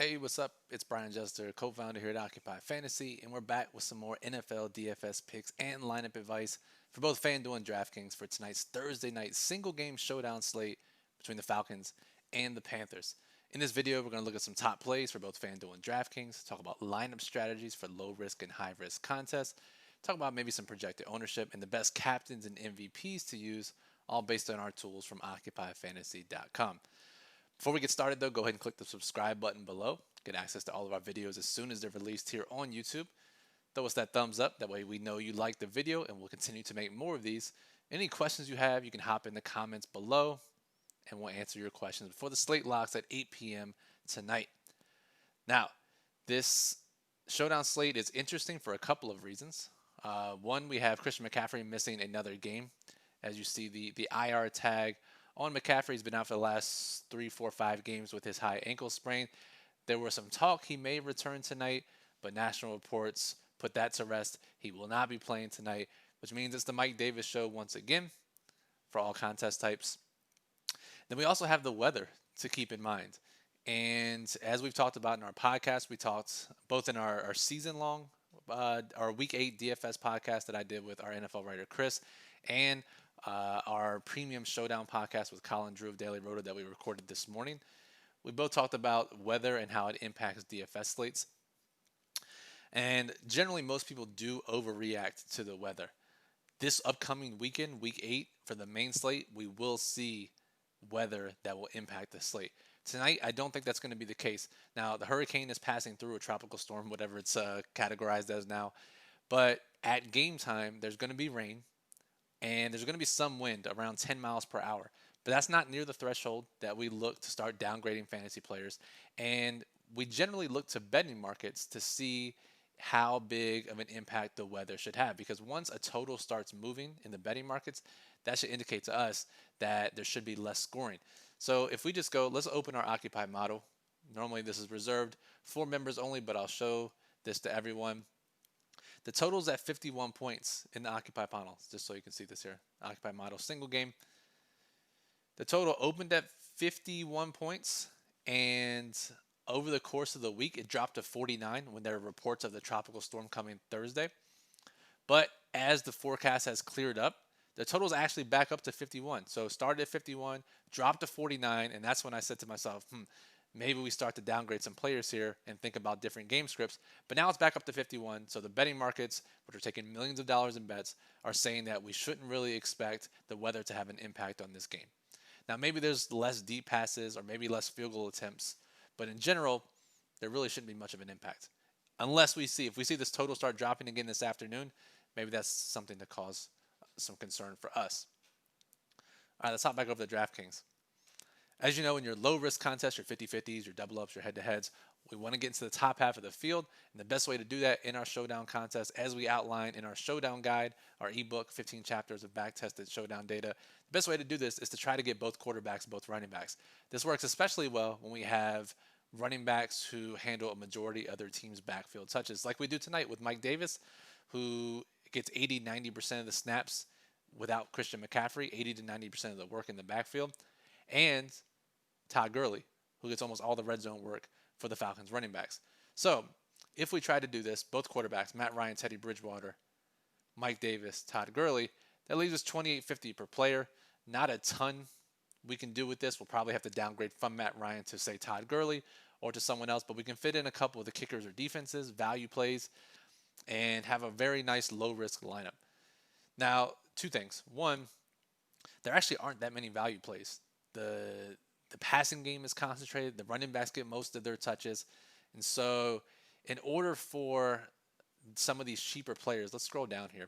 Hey, what's up? It's Brian Jester, co-founder here at Occupy Fantasy, and we're back with some more NFL DFS picks and lineup advice for both FanDuel and DraftKings for tonight's Thursday night single game showdown slate between the Falcons and the Panthers. In this video, we're going to look at some top plays for both FanDuel and DraftKings, talk about lineup strategies for low risk and high risk contests, talk about maybe some projected ownership and the best captains and MVPs to use, all based on our tools from OccupyFantasy.com. Before we get started, though, go ahead and click the subscribe button below. Get access to all of our videos as soon as they're released here on YouTube. Throw us that thumbs up. That way we know you like the video, and we'll continue to make more of these. Any questions you have, you can hop in the comments below, and we'll answer your questions before the slate locks at 8 p.m. tonight. Now, this showdown slate is interesting for a couple of reasons. One, we have Christian McCaffrey missing another game. As you see, the IR tag on McCaffrey. He's been out for the last 3, 4, 5 games with his high ankle sprain. There was some talk he may return tonight, but national reports put that to rest. He will not be playing tonight, which means it's the Mike Davis show once again for all contest types. Then we also have the weather to keep in mind. And as we've talked about in our podcast, we talked both in our season-long, our Week 8 DFS podcast that I did with our NFL writer Chris, and our premium showdown podcast with Colin Drew of Daily Roto that we recorded this morning. We both talked about weather and how it impacts DFS slates. And generally, most people do overreact to the weather. This upcoming weekend, Week 8, for the main slate, we will see weather that will impact the slate. Tonight, I don't think that's going to be the case. Now, the hurricane is passing through, a tropical storm, whatever it's categorized as now. But at game time, there's going to be rain. And there's going to be some wind around 10 miles per hour. But that's not near the threshold that we look to start downgrading fantasy players. And we generally look to betting markets to see how big of an impact the weather should have. Because once a total starts moving in the betting markets, that should indicate to us that there should be less scoring. So if we just go, let's open our Occupy model. Normally this is reserved for members only, but I'll show this to everyone. The total's at 51 points in the Occupy model, just so you can see this here. Occupy model single game. The total opened at 51 points, and over the course of the week, it dropped to 49 when there were reports of the tropical storm coming Thursday. But as the forecast has cleared up, the total's actually back up to 51. So it started at 51, dropped to 49, and that's when I said to myself, maybe we start to downgrade some players here and think about different game scripts. But now it's back up to 51. So the betting markets, which are taking millions of dollars in bets, are saying that we shouldn't really expect the weather to have an impact on this game. Now, maybe there's less deep passes or maybe less field goal attempts. But in general, there really shouldn't be much of an impact. Unless if we see this total start dropping again this afternoon, maybe that's something to cause some concern for us. All right, let's hop back over to DraftKings. As you know, in your low-risk contests, your 50-50s, your double-ups, your head-to-heads, we want to get into the top half of the field. And the best way to do that in our Showdown contest, as we outline in our Showdown guide, our ebook, 15 chapters of back-tested Showdown data, the best way to do this is to try to get both quarterbacks, both running backs. This works especially well when we have running backs who handle a majority of their team's backfield touches, like we do tonight with Mike Davis, who gets 80-90% of the snaps without Christian McCaffrey, 80 to 90% of the work in the backfield, and Todd Gurley, who gets almost all the red zone work for the Falcons running backs. So if we try to do this, both quarterbacks, Matt Ryan, Teddy Bridgewater, Mike Davis, Todd Gurley, that leaves us $28.50 per player. Not a ton we can do with this. We'll probably have to downgrade from Matt Ryan to, say, Todd Gurley or to someone else, but we can fit in a couple of the kickers or defenses, value plays, and have a very nice low-risk lineup. Now, two things. One, there actually aren't that many value plays. The passing game is concentrated. The running backs get most of their touches. And so in order for some of these cheaper players, let's scroll down here.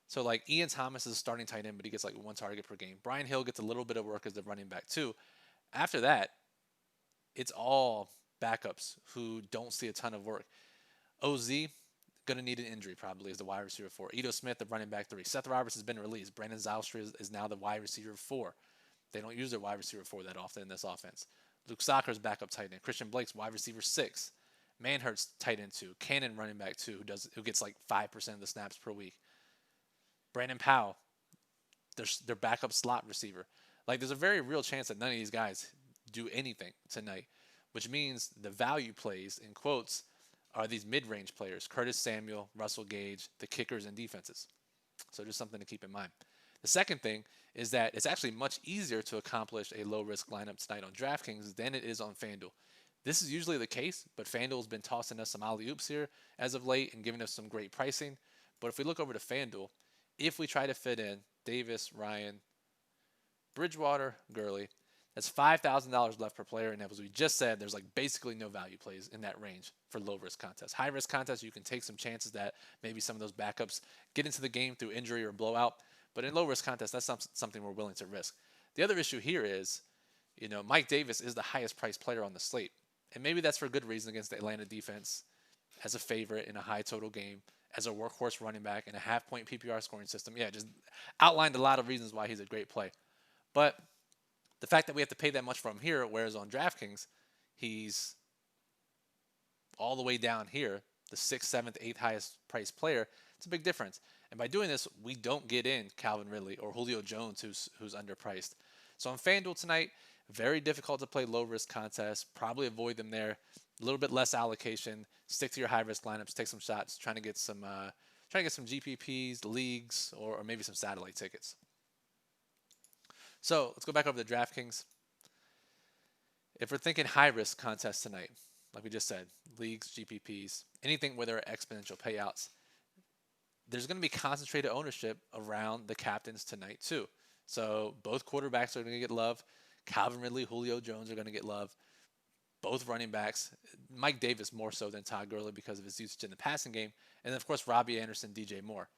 So like Ian Thomas is a starting tight end, but he gets like 1 target per game. Brian Hill gets a little bit of work as the running back too. After that, it's all backups who don't see a ton of work. OZ, going to need an injury probably as the wide receiver 4. Ito Smith, the running back 3. Seth Roberts has been released. Brandon Zylstra is now the wide receiver 4. They don't use their wide receiver 4 that often in this offense. Luke Soccer's backup tight end. Christian Blake's wide receiver 6. Manhurt's tight end 2. Cannon running back 2 who gets like 5% of the snaps per week. Brandon Powell, their backup slot receiver. Like there's a very real chance that none of these guys do anything tonight. which means the value plays, in quotes, are these mid-range players, Curtis Samuel, Russell Gage, the kickers and defenses. So just something to keep in mind. The second thing is that it's actually much easier to accomplish a low-risk lineup tonight on DraftKings than it is on FanDuel. This is usually the case, but FanDuel's been tossing us some alley-oops here as of late and giving us some great pricing. But if we look over to FanDuel, if we try to fit in Davis, Ryan, Bridgewater, Gurley, that's $5,000 left per player. And as we just said, there's like basically no value plays in that range for low-risk contests. High-risk contests, you can take some chances that maybe some of those backups get into the game through injury or blowout. But in low-risk contests, that's something we're willing to risk. The other issue here is, Mike Davis is the highest priced player on the slate. And maybe that's for good reason against the Atlanta defense as a favorite in a high total game, as a workhorse running back in a half-point PPR scoring system. Yeah, just outlined a lot of reasons why he's a great play. But the fact that we have to pay that much for him here, whereas on DraftKings, he's all the way down here, the 6th, 7th, 8th highest priced player, it's a big difference. And by doing this, we don't get in Calvin Ridley or Julio Jones, who's underpriced. So on FanDuel tonight, very difficult to play low-risk contests. Probably avoid them there. A little bit less allocation. Stick to your high-risk lineups. Take some shots. Trying to get some GPPs, leagues, or maybe some satellite tickets. So let's go back over to DraftKings. If we're thinking high-risk contests tonight, like we just said, leagues, GPPs, anything where there are exponential payouts, there's going to be concentrated ownership around the captains tonight too. So both quarterbacks are going to get love. Calvin Ridley, Julio Jones are going to get love. Both running backs, Mike Davis more so than Todd Gurley because of his usage in the passing game. And then, of course, Robbie Anderson, DJ Moore.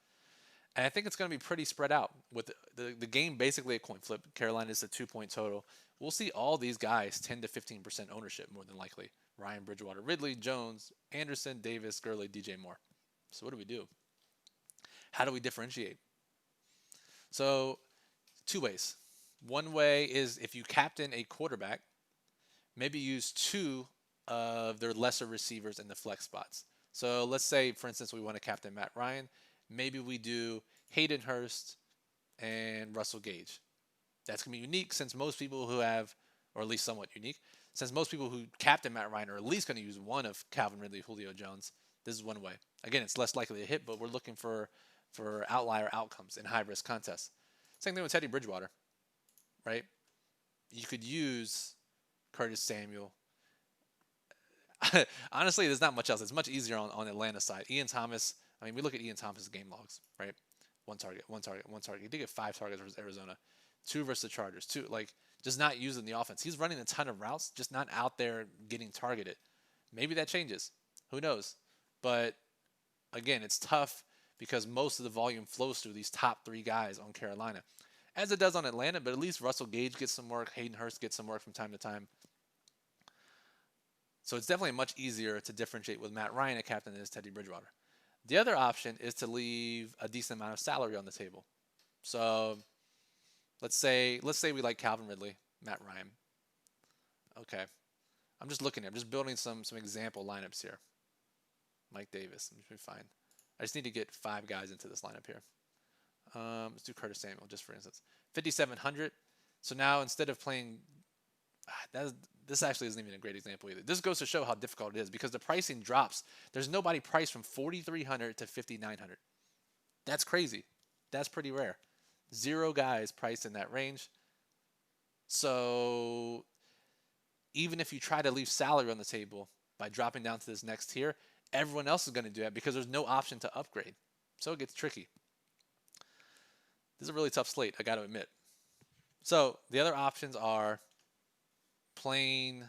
And I think it's going to be pretty spread out with the game basically a coin flip. Carolina is a 2-point total. We'll see all these guys 10 to 15% ownership more than likely. Ryan, Bridgewater, Ridley, Jones, Anderson, Davis, Gurley, DJ Moore. So what do we do? How do we differentiate? So 2 ways. One way is if you captain a quarterback, maybe use 2 of their lesser receivers in the flex spots. So let's say, for instance, we want to captain Matt Ryan. Maybe we do Hayden Hurst and Russell Gage. That's going to be unique since most people who have, or at least somewhat unique, since most people who captain Matt Ryan are at least going to use one of Calvin Ridley, Julio Jones. This is one way. Again, it's less likely to hit, but we're looking for outlier outcomes in high-risk contests. Same thing with Teddy Bridgewater, right? You could use Curtis Samuel. Honestly, there's not much else. It's much easier on Atlanta's side. Ian Thomas, I mean, we look at Ian Thomas' game logs, right? One target. He did get 5 targets versus Arizona. 2 versus the Chargers. 2, just not using the offense. He's running a ton of routes, just not out there getting targeted. Maybe that changes. Who knows? But, again, it's tough because most of the volume flows through these top 3 guys on Carolina, as it does on Atlanta, but at least Russell Gage gets some work. Hayden Hurst gets some work from time to time. So it's definitely much easier to differentiate with Matt Ryan at captain than is Teddy Bridgewater. The other option is to leave a decent amount of salary on the table. So let's say we like Calvin Ridley, Matt Ryan. Okay. I'm just building some example lineups here. Mike Davis, I'm just fine. I just need to get 5 guys into this lineup here. Let's do Curtis Samuel, just for instance. 5,700. So now instead of playing, this actually isn't even a great example either. This goes to show how difficult it is because the pricing drops. There's nobody priced from 4,300 to 5,900. That's crazy. That's pretty rare. 0 guys priced in that range. So even if you try to leave salary on the table by dropping down to this next tier, everyone else is going to do that because there's no option to upgrade. So it gets tricky. This is a really tough slate, I got to admit. So the other options are playing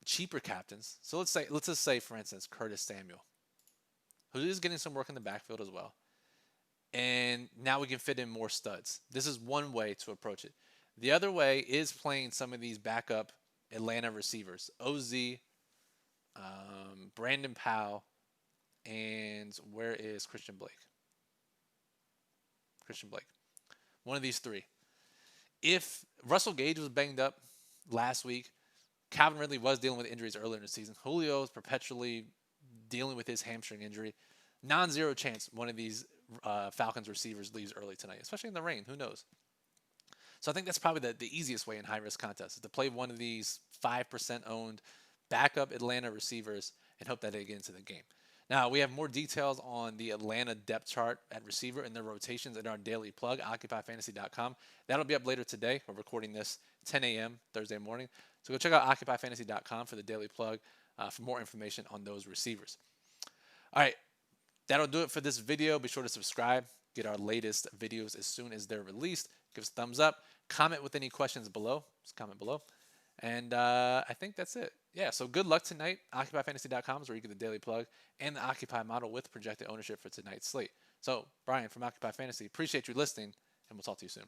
cheaper captains. So let's just say, for instance, Curtis Samuel, who is getting some work in the backfield as well. And now we can fit in more studs. This is one way to approach it. The other way is playing some of these backup Atlanta receivers. OZ, Brandon Powell, and where is Christian Blake? One of these 3. If Russell Gage was banged up last week, Calvin Ridley was dealing with injuries earlier in the season. Julio is perpetually dealing with his hamstring injury. Non-zero chance one of these Falcons receivers leaves early tonight, especially in the rain. Who knows? So I think that's probably the easiest way in high-risk contests is to play one of these 5% owned backup Atlanta receivers and hope that they get into the game. Now, we have more details on the Atlanta depth chart at receiver and their rotations in our daily plug, occupyfantasy.com. That'll be up later today. We're recording this 10 a.m. Thursday morning. So go check out occupyfantasy.com for the daily plug for more information on those receivers. All right, that'll do it for this video. Be sure to subscribe, get our latest videos as soon as they're released. Give us a thumbs up. Comment with any questions below. Just comment below. And I think that's it. Yeah, so good luck tonight. OccupyFantasy.com is where you get the daily plug and the Occupy model with projected ownership for tonight's slate. So, Brian from Occupy Fantasy, appreciate you listening, and we'll talk to you soon.